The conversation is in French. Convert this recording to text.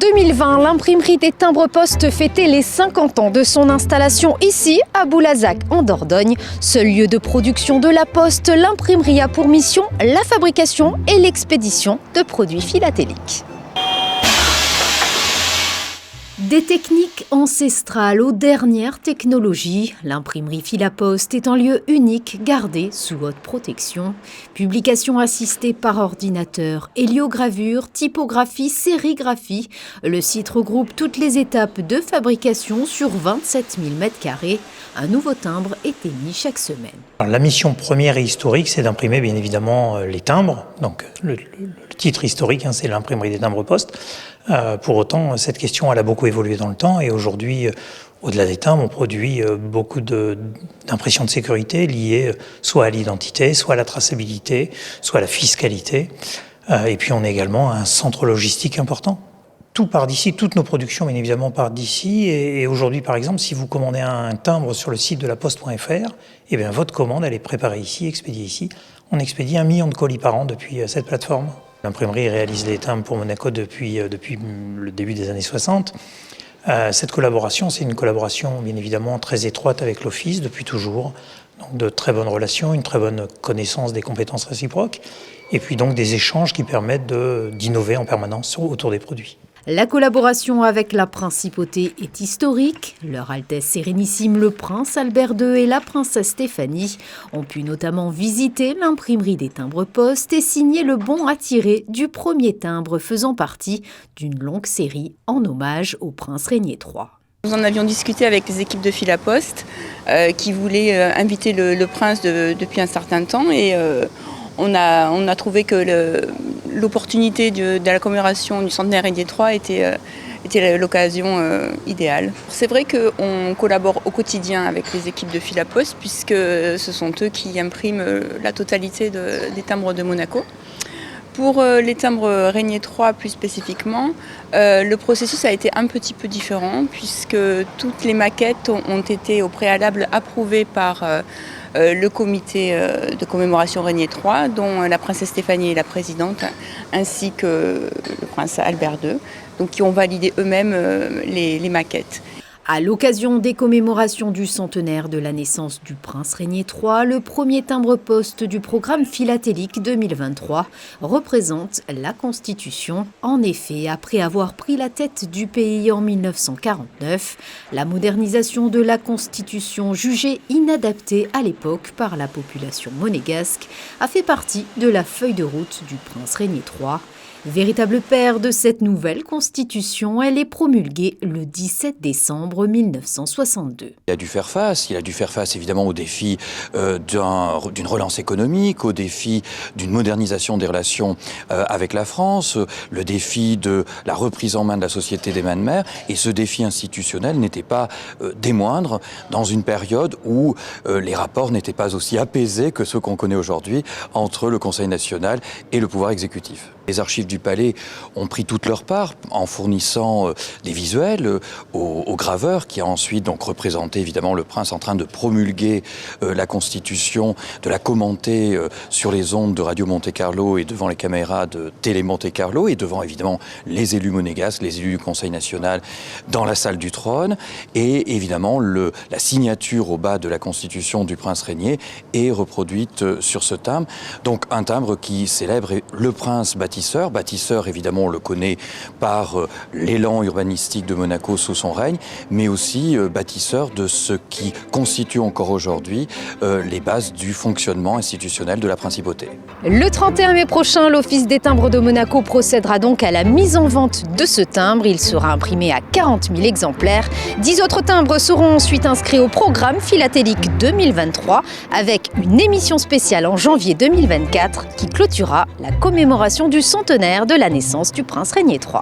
2020, l'imprimerie des timbres-poste fêtait les 50 ans de son installation ici, à Boulazac, en Dordogne. Seul lieu de production de la Poste, l'imprimerie a pour mission la fabrication et l'expédition de produits philatéliques. Des techniques ancestrales aux dernières technologies, l'imprimerie Filaposte est un lieu unique gardé sous haute protection. Publication assistée par ordinateur, héliogravure, typographie, sérigraphie. Le site regroupe toutes les étapes de fabrication sur 27 000 m². Un nouveau timbre est émis chaque semaine. Alors, la mission première et historique, c'est d'imprimer bien évidemment les timbres. Donc le titre historique, c'est l'imprimerie des timbres-poste. Pour autant, cette question elle a beaucoup évolué dans le temps et aujourd'hui, au-delà des timbres, on produit beaucoup d'impressions de sécurité liées soit à l'identité, soit à la traçabilité, soit à la fiscalité. Et puis on est également un centre logistique important. Tout part d'ici, toutes nos productions bien évidemment partent d'ici. Et aujourd'hui par exemple, si vous commandez un timbre sur le site de laposte.fr, eh bien votre commande elle est préparée ici, expédiée ici. On expédie 1 million de colis par an depuis cette plateforme. L'imprimerie réalise des timbres pour Monaco depuis le début des années 60. Cette collaboration, c'est une collaboration bien évidemment très étroite avec l'Office depuis toujours. Donc de très bonnes relations, une très bonne connaissance des compétences réciproques et puis donc des échanges qui permettent d'innover en permanence autour des produits. La collaboration avec la principauté est historique. Leur Altesse Sérénissime le Prince Albert II et la Princesse Stéphanie ont pu notamment visiter l'imprimerie des timbres-poste et signer le bon à tirer du premier timbre faisant partie d'une longue série en hommage au prince Régnier III. Nous en avions discuté avec les équipes de Filaposte qui voulaient inviter le prince depuis un certain temps et on a trouvé que l'opportunité de la commémoration du centenaire Régnier III était l'occasion idéale. C'est vrai qu'on collabore au quotidien avec les équipes de Filaposte puisque ce sont eux qui impriment la totalité des timbres de Monaco. Pour les timbres Régnier III plus spécifiquement, le processus a été un petit peu différent puisque toutes les maquettes ont été au préalable approuvées par le comité de commémoration Régnier III, dont la princesse Stéphanie est la présidente, ainsi que le prince Albert II, donc qui ont validé eux-mêmes les maquettes. À l'occasion des commémorations du centenaire de la naissance du prince Régnier III, le premier timbre-poste du programme philatélique 2023 représente la Constitution. En effet, après avoir pris la tête du pays en 1949, la modernisation de la Constitution, jugée inadaptée à l'époque par la population monégasque, a fait partie de la feuille de route du prince Régnier III. Véritable père de cette nouvelle constitution, elle est promulguée le 17 décembre 1962. Il a dû faire face évidemment aux défis d'une relance économique, aux défis d'une modernisation des relations avec la France, le défi de la reprise en main de la société des mains de mer. Et ce défi institutionnel n'était pas des moindres dans une période où les rapports n'étaient pas aussi apaisés que ceux qu'on connaît aujourd'hui entre le Conseil national et le pouvoir exécutif. Les archives du palais ont pris toute leur part en fournissant des visuels aux graveurs qui a ensuite donc représenté évidemment le prince en train de promulguer la Constitution, de la commenter sur les ondes de Radio Monte-Carlo et devant les caméras de Télé Monte-Carlo et devant évidemment les élus monégasques, les élus du Conseil national dans la salle du trône et évidemment la signature au bas de la Constitution du prince Régnier est reproduite sur ce timbre. Donc un timbre qui célèbre le prince bâtisseur évidemment on le connaît par l'élan urbanistique de Monaco sous son règne, mais aussi bâtisseur de ce qui constitue encore aujourd'hui les bases du fonctionnement institutionnel de la principauté. Le 31 mai prochain, l'Office des timbres de Monaco procédera donc à la mise en vente de ce timbre. Il sera imprimé à 40 000 exemplaires. 10 autres timbres seront ensuite inscrits au programme philatélique 2023 avec une émission spéciale en janvier 2024 qui clôturera la commémoration du centenaire de la naissance du prince Régnier III.